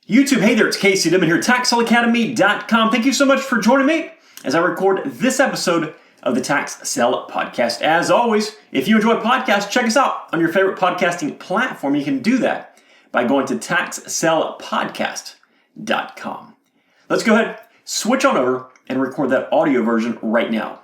YouTube, hey there, it's Casey Dimon here, TaxSaleAcademy.com. Thank you so much for joining me as I record this episode of the Tax Sale Podcast. As always, if you enjoy podcasts, check us out on your favorite podcasting platform. You can do that by going to TaxSalePodcast.com. Let's go ahead, switch on over, and record that audio version right now.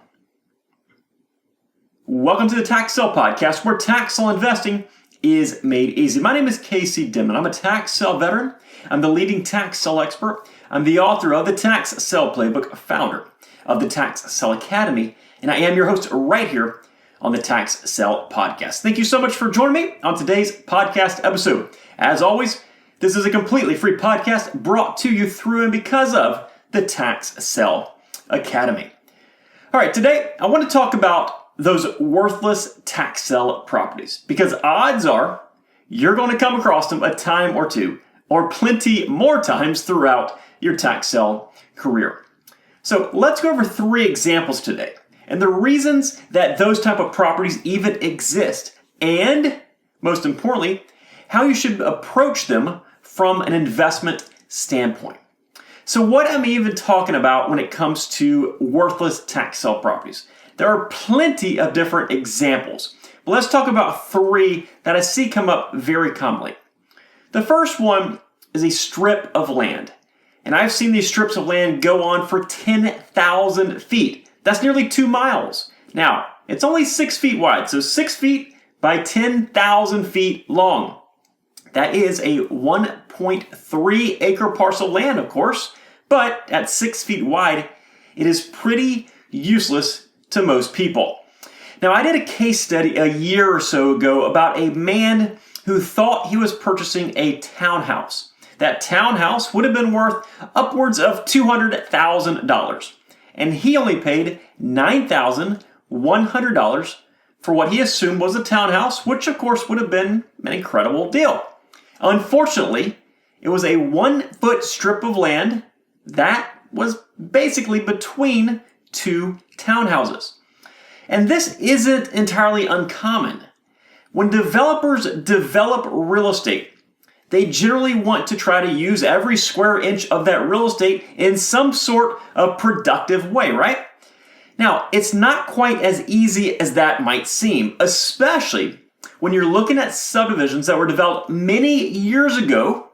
Welcome to the Tax Sale Podcast, where tax sale investing is made easy. My name is Casey Dimon. I'm a tax sale veteran. I'm the leading tax sale expert. I'm the author of the Tax Sale Playbook, founder of the Tax Sale Academy, and I am your host right here on the Tax Sale Podcast. Thank you so much for joining me on today's podcast episode. As always, this is a completely free podcast brought to you through and because of the Tax Sale Academy. All right, today I want to talk about those worthless tax sale properties, because odds are you're going to come across them a time or two, or plenty more times throughout your tax sale career. So let's go over 3 examples today, and the reasons that those type of properties even exist, and most importantly, how you should approach them from an investment standpoint. So what am I even talking about when it comes to worthless tax sale properties? There are plenty of different examples, but let's talk about 3 that I see come up very commonly. The first one is a strip of land, and I've seen these strips of land go on for 10,000 feet. That's nearly 2 miles. Now, it's only 6 feet wide, so 6 feet by 10,000 feet long. That is a 1.3 acre parcel of land, of course, but at 6 feet wide, it is pretty useless to most people. Now, I did a case study a year or so ago about a man who thought he was purchasing a townhouse. That townhouse would have been worth upwards of $200,000, and he only paid $9,100 for what he assumed was a townhouse, which of course would have been an incredible deal. Unfortunately, it was a 1-foot strip of land that was basically between 2 townhouses. And this isn't entirely uncommon. When developers develop real estate, they generally want to try to use every square inch of that real estate in some sort of productive way, right? Now, it's not quite as easy as that might seem, especially when you're looking at subdivisions that were developed many years ago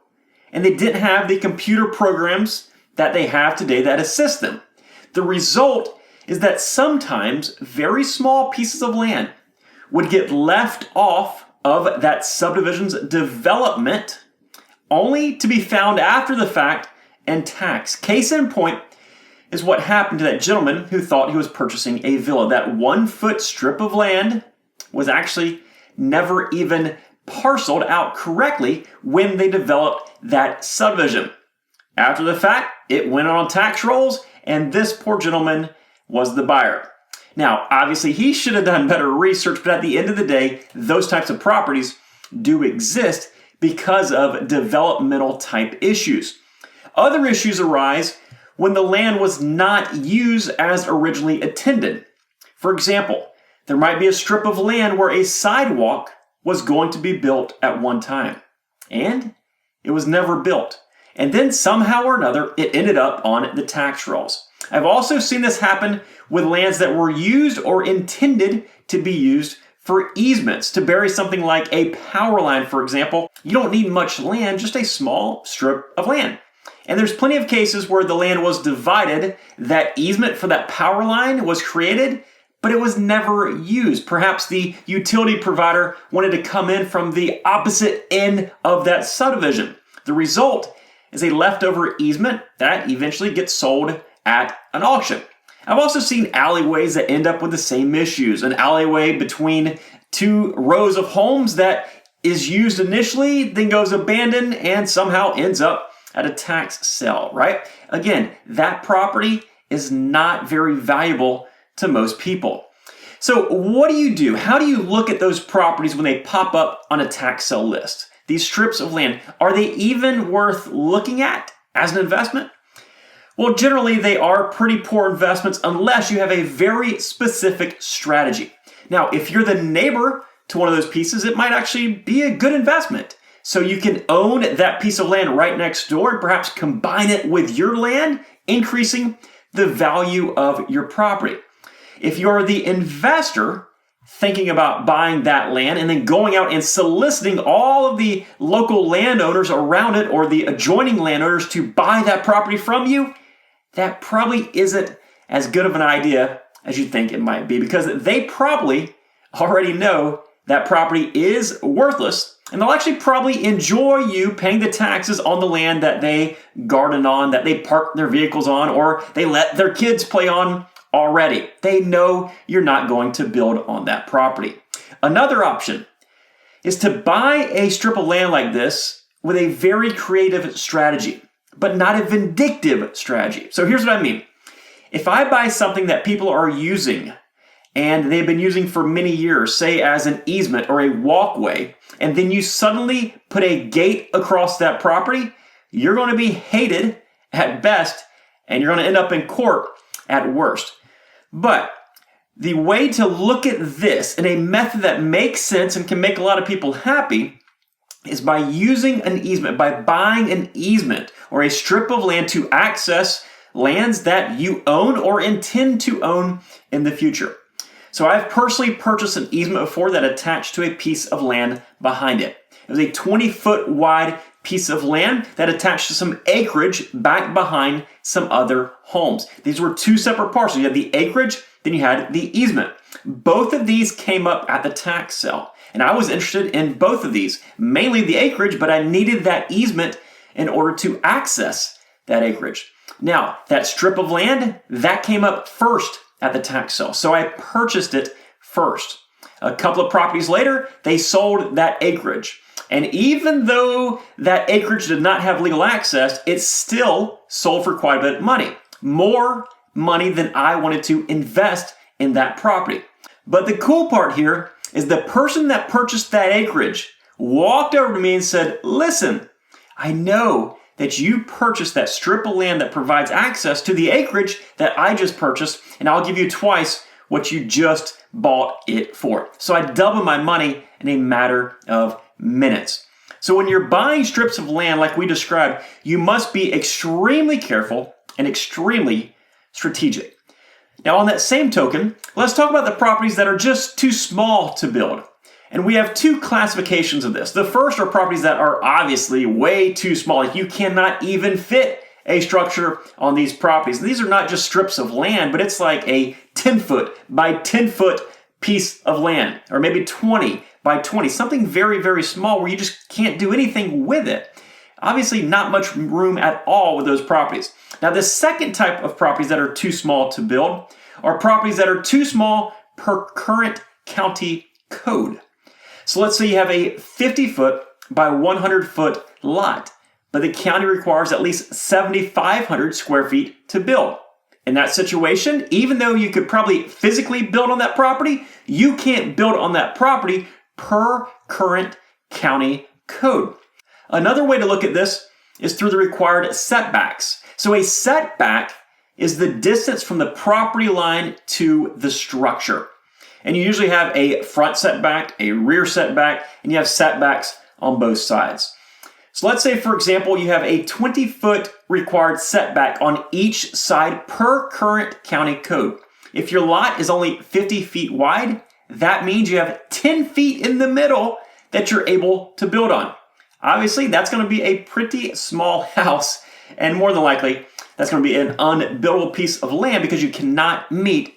and they didn't have the computer programs that they have today that assist them. The result is that sometimes very small pieces of land would get left off of that subdivision's development only to be found after the fact and taxed. Case in point is what happened to that gentleman who thought he was purchasing a villa. That 1-foot strip of land was actually never even parceled out correctly when they developed that subdivision. After the fact, it went on tax rolls, and this poor gentleman was the buyer. Now, obviously, he should have done better research, but at the end of the day, those types of properties do exist because of developmental type issues. Other issues arise when the land was not used as originally intended. For example, there might be a strip of land where a sidewalk was going to be built at one time, and it was never built. And then somehow or another, it ended up on the tax rolls. I've also seen this happen with lands that were used or intended to be used for easements, to bury something like a power line, for example. You don't need much land, just a small strip of land. And there's plenty of cases where the land was divided, that easement for that power line was created, but it was never used. Perhaps the utility provider wanted to come in from the opposite end of that subdivision. The result is a leftover easement that eventually gets sold at an auction. I've also seen alleyways that end up with the same issues. An alleyway between 2 rows of homes that is used initially, then goes abandoned, and somehow ends up at a tax sale, right? Again, that property is not very valuable to most people. So what do? How do you look at those properties when they pop up on a tax sale list? These strips of land, are they even worth looking at as an investment? Well, generally they are pretty poor investments unless you have a very specific strategy. Now, if you're the neighbor to one of those pieces, it might actually be a good investment. So you can own that piece of land right next door and perhaps combine it with your land, increasing the value of your property. If you're the investor thinking about buying that land and then going out and soliciting all of the local landowners around it or the adjoining landowners to buy that property from you, that probably isn't as good of an idea as you think it might be, because they probably already know that property is worthless, and they'll actually probably enjoy you paying the taxes on the land that they garden on, that they park their vehicles on, or they let their kids play on already. They know you're not going to build on that property. Another option is to buy a strip of land like this with a very creative strategy, but not a vindictive strategy. So here's what I mean. If I buy something that people are using and they've been using for many years, say as an easement or a walkway, and then you suddenly put a gate across that property, you're going to be hated at best, and you're going to end up in court at worst. But the way to look at this in a method that makes sense and can make a lot of people happy is by using an easement, by buying an easement or a strip of land to access lands that you own or intend to own in the future. So I've personally purchased an easement before that attached to a piece of land behind it. It was a 20-foot wide piece of land that attached to some acreage back behind some other homes. These were two separate parcels. You had the acreage, then you had the easement. Both of these came up at the tax sale, and I was interested in both of these, mainly the acreage, but I needed that easement in order to access that acreage. Now, that strip of land, that came up first at the tax sale, so I purchased it first. A couple of properties later, they sold that acreage. And even though that acreage did not have legal access, it still sold for quite a bit of money. More money than I wanted to invest in that property. But the cool part here is the person that purchased that acreage walked over to me and said, "Listen, I know that you purchased that strip of land that provides access to the acreage that I just purchased, and I'll give you twice what you just bought it for." So I doubled my money in a matter of minutes. So when you're buying strips of land like we described, you must be extremely careful and extremely strategic. Now, on that same token, let's talk about the properties that are just too small to build. And we have two classifications of this. The first are properties that are obviously way too small. Like you cannot even fit a structure on these properties. These are not just strips of land, but it's like a 10-foot by 10-foot piece of land, or maybe 20 by 20, something very, very small where you just can't do anything with it. Obviously, not much room at all with those properties. Now, the second type of properties that are too small to build are properties that are too small per current county code. So let's say you have a 50-foot by 100-foot lot, but the county requires at least 7,500 square feet to build. In that situation, even though you could probably physically build on that property, you can't build on that property per current county code. Another way to look at this is through the required setbacks. So a setback is the distance from the property line to the structure. And you usually have a front setback, a rear setback, and you have setbacks on both sides. So let's say, for example, you have a 20-foot required setback on each side per current county code. If your lot is only 50 feet wide, that means you have 10 feet in the middle that you're able to build on. Obviously, that's going to be a pretty small house, and more than likely, that's going to be an unbuildable piece of land because you cannot meet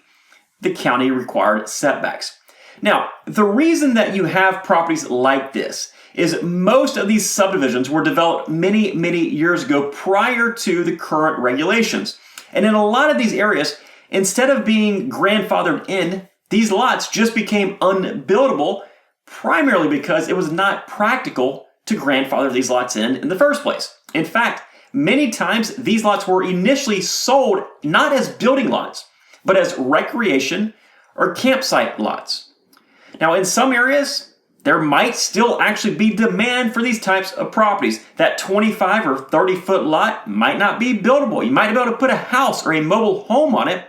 the county required setbacks. Now, the reason that you have properties like this is most of these subdivisions were developed many, many years ago prior to the current regulations. And in a lot of these areas, instead of being grandfathered in, these lots just became unbuildable primarily because it was not practical to grandfather these lots in the first place. In fact, many times these lots were initially sold not as building lots, but as recreation or campsite lots. Now, in some areas, there might still actually be demand for these types of properties. That 25 or 30-foot lot might not be buildable. You might be able to put a house or a mobile home on it,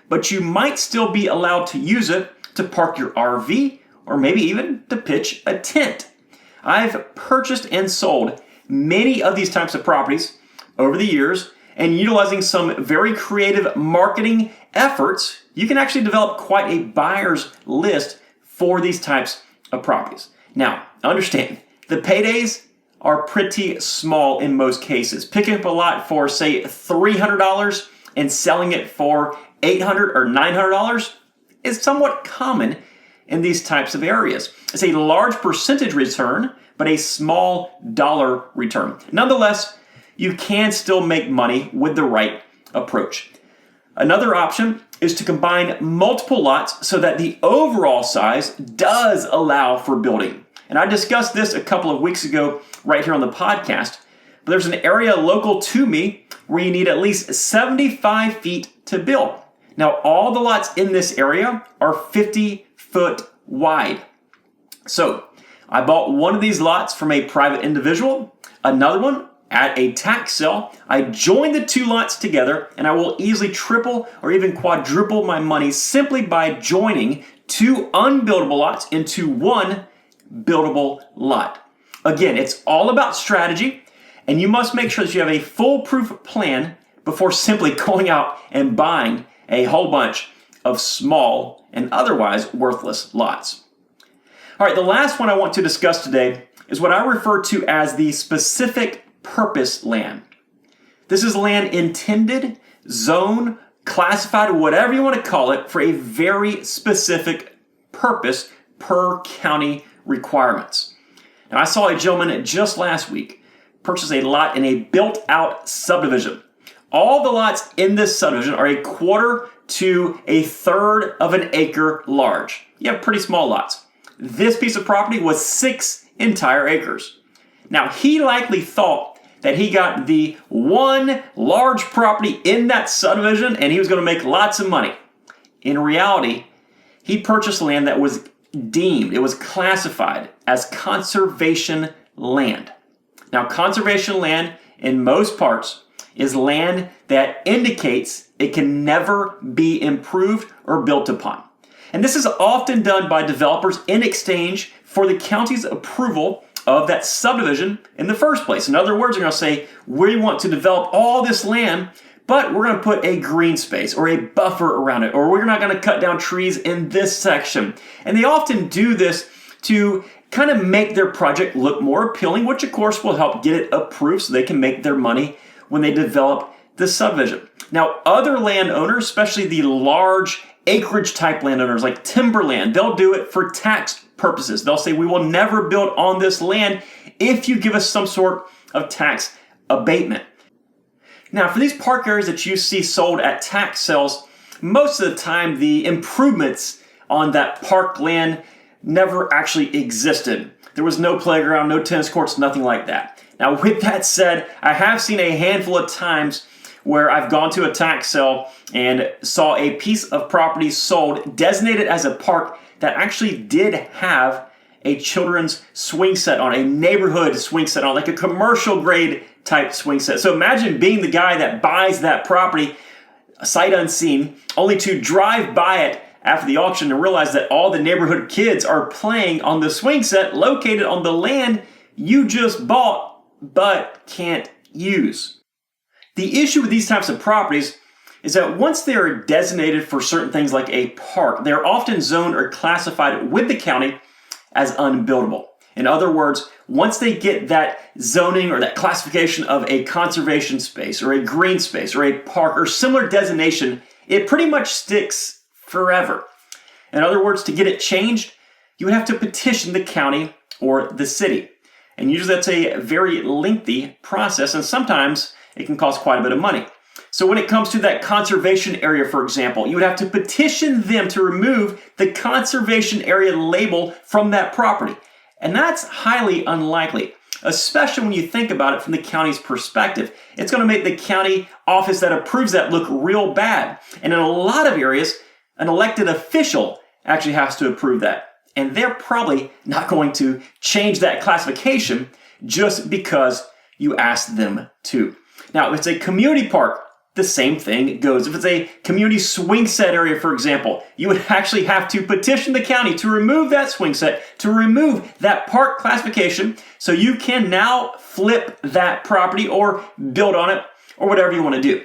but you might still be allowed to use it to park your RV or maybe even to pitch a tent. I've purchased and sold many of these types of properties over the years, and utilizing some very creative marketing efforts, you can actually develop quite a buyer's list for these types of properties. Now, understand, the paydays are pretty small in most cases. Picking up a lot for, say, $300 and selling it for $800 or $900 is somewhat common in these types of areas. It's a large percentage return, but a small dollar return. Nonetheless, you can still make money with the right approach. Another option is to combine multiple lots so that the overall size does allow for building. And I discussed this a couple of weeks ago right here on the podcast, but there's an area local to me where you need at least 75 feet to build. Now, all the lots in this area are 50 foot wide. So I bought one of these lots from a private individual, another one at a tax sale. I joined the two lots together, and I will easily triple or even quadruple my money simply by joining two unbuildable lots into one buildable lot. Again, it's all about strategy, and you must make sure that you have a foolproof plan before simply going out and buying a whole bunch of small and otherwise worthless lots. All right, the last one I want to discuss today is what I refer to as the specific purpose land. This is land intended, zoned, classified, whatever you want to call it, for a very specific purpose per county requirements. Now, I saw a gentleman just last week purchase a lot in a built-out subdivision. All the lots in this subdivision are a quarter to a third of an acre large. You have pretty small lots. This piece of property was 6 entire acres. Now, he likely thought that he got the one large property in that subdivision and he was going to make lots of money. In reality, he purchased land that was deemed, it was classified as conservation land. Now, conservation land in most parts is land that indicates it can never be improved or built upon. And this is often done by developers in exchange for the county's approval of that subdivision in the first place. In other words, they're going to say, we want to develop all this land, but we're going to put a green space or a buffer around it, or we're not going to cut down trees in this section. And they often do this to kind of make their project look more appealing, which of course will help get it approved so they can make their money when they develop the subdivision. Now, other landowners, especially the large acreage type landowners like timberland, they'll do it for tax purposes. They'll say, we will never build on this land if you give us some sort of tax abatement. Now, for these park areas that you see sold at tax sales, most of the time the improvements on that park land never actually existed. There was no playground, no tennis courts, nothing like that. Now, with that said, I have seen a handful of times where I've gone to a tax sale and saw a piece of property sold designated as a park that actually did have a children's swing set on, a neighborhood swing set on, like a commercial grade type swing set. So imagine being the guy that buys that property sight unseen, only to drive by it after the auction and realize that all the neighborhood kids are playing on the swing set located on the land you just bought but can't use. The issue with these types of properties is that once they are designated for certain things like a park, they're often zoned or classified with the county as unbuildable. In other words, once they get that zoning or that classification of a conservation space or a green space or a park or similar designation, it pretty much sticks forever. In other words, to get it changed, you would have to petition the county or the city. And usually that's a very lengthy process, and sometimes it can cost quite a bit of money. So when it comes to that conservation area, for example, you would have to petition them to remove the conservation area label from that property. And that's highly unlikely, especially when you think about it from the county's perspective. It's going to make the county office that approves that look real bad. And in a lot of areas, an elected official actually has to approve that. And they're probably not going to change that classification just because you asked them to. Now, if it's a community park, the same thing goes. If it's a community swing set area, for example, you would actually have to petition the county to remove that swing set, to remove that park classification, so you can now flip that property or build on it or whatever you want to do.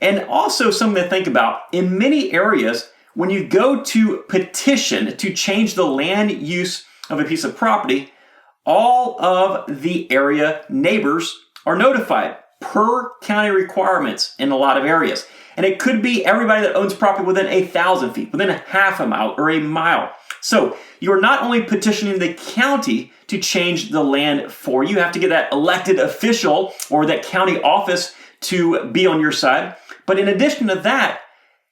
And also something to think about, in many areas, when you go to petition to change the land use of a piece of property, all of the area neighbors are notified per county requirements in a lot of areas. And it could be everybody that owns property within 1,000 feet, within a half a mile or a mile. So you're not only petitioning the county to change the land for you, you have to get that elected official or that county office to be on your side. But in addition to that,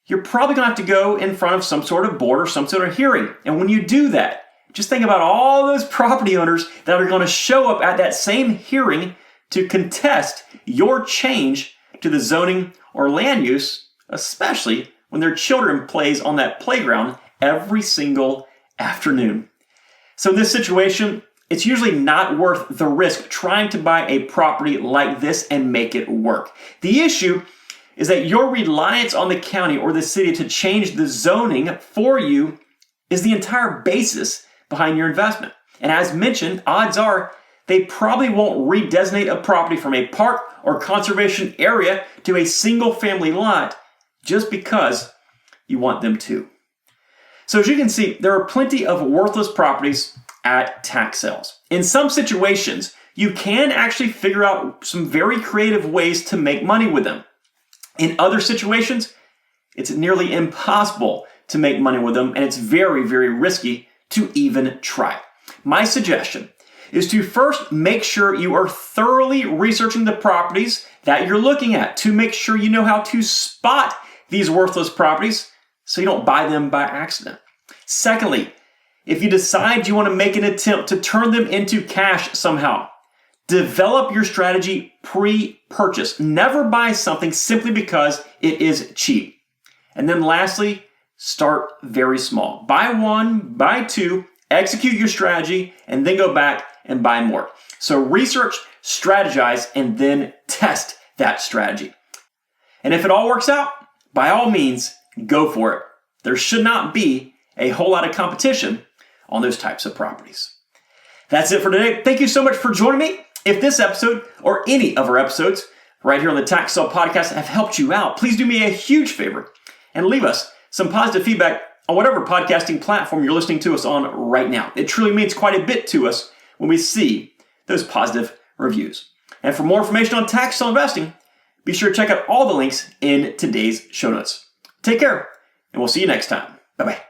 you're probably going to have to go in front of some sort of board or some sort of hearing. And when you do that, just think about all those property owners that are going to show up at that same hearing to contest your change to the zoning or land use, especially when their children plays on that playground every single afternoon. So in this situation, it's usually not worth the risk trying to buy a property like this and make it work. The issue is that your reliance on the county or the city to change the zoning for you is the entire basis behind your investment. And as mentioned, odds are they probably won't redesignate a property from a park or conservation area to a single family lot just because you want them to. So as you can see, there are plenty of worthless properties at tax sales. In some situations, you can actually figure out some very creative ways to make money with them. In other situations, it's nearly impossible to make money with them, and it's very, very risky to even try. My suggestion is to first make sure you are thoroughly researching the properties that you're looking at to make sure you know how to spot these worthless properties so you don't buy them by accident. Secondly, if you decide you want to make an attempt to turn them into cash somehow, develop your strategy pre-purchase. Never buy something simply because it is cheap. And then lastly, start very small. Buy one, buy two, execute your strategy, and then go back and buy more. So research, strategize, and then test that strategy. And if it all works out, by all means, go for it. There should not be a whole lot of competition on those types of properties. That's it for today. Thank you so much for joining me. If this episode or any of our episodes right here on the Tax Sale Podcast have helped you out, please do me a huge favor and leave us some positive feedback on whatever podcasting platform you're listening to us on right now. It truly means quite a bit to us when we see those positive reviews. And for more information on tax sale investing, be sure to check out all the links in today's show notes. Take care, and we'll see you next time. Bye-bye.